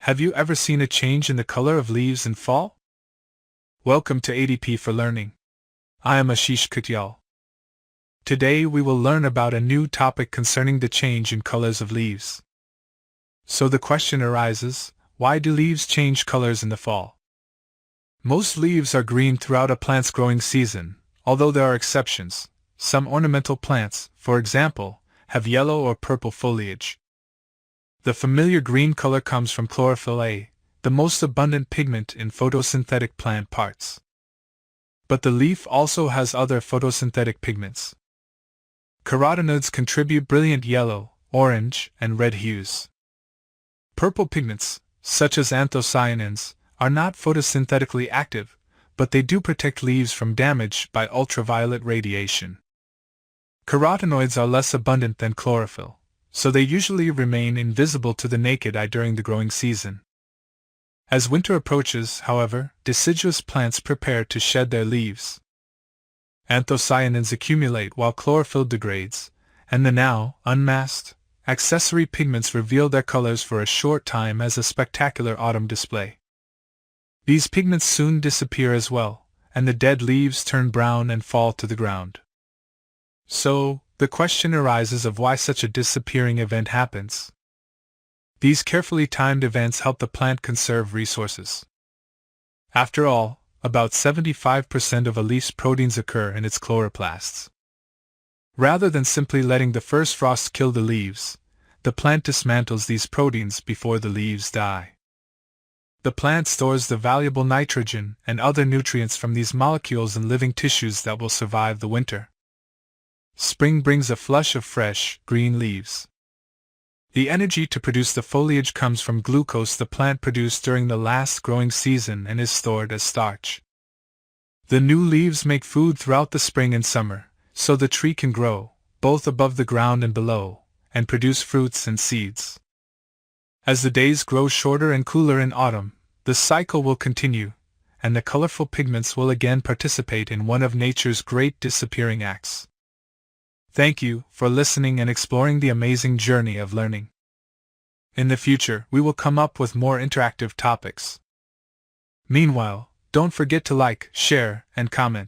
Have you ever seen a change in the color of leaves in fall? Welcome to ADP for Learning. I am Ashish Kutyal. Today we will learn about a new topic concerning the change in colors of leaves. So the question arises, why do leaves change colors in the fall? Most leaves are green throughout a plant's growing season, although there are exceptions. Some ornamental plants, for example, have yellow or purple foliage. The familiar green color comes from chlorophyll A, the most abundant pigment in photosynthetic plant parts. But the leaf also has other photosynthetic pigments. Carotenoids contribute brilliant yellow, orange, and red hues. Purple pigments, such as anthocyanins, are not photosynthetically active, but they do protect leaves from damage by ultraviolet radiation. Carotenoids are less abundant than chlorophyll, so they usually remain invisible to the naked eye during the growing season. As winter approaches, however, deciduous plants prepare to shed their leaves. Anthocyanins accumulate while chlorophyll degrades, and the now unmasked accessory pigments reveal their colors for a short time as a spectacular autumn display. These pigments soon disappear as well, and the dead leaves turn brown and fall to the ground. So, the question arises of why such a disappearing event happens. These carefully timed events help the plant conserve resources. After all, about 75% of a leaf's proteins occur in its chloroplasts. Rather than simply letting the first frost kill the leaves, the plant dismantles these proteins before the leaves die. The plant stores the valuable nitrogen and other nutrients from these molecules in living tissues that will survive the winter. Spring brings a flush of fresh, green leaves. The energy to produce the foliage comes from glucose the plant produced during the last growing season and is stored as starch. The new leaves make food throughout the spring and summer, so the tree can grow, both above the ground and below, and produce fruits and seeds. As the days grow shorter and cooler in autumn, the cycle will continue, and the colorful pigments will again participate in one of nature's great disappearing acts. Thank you for listening and exploring the amazing journey of learning. In the future, we will come up with more interactive topics. Meanwhile, don't forget to like, share, and comment.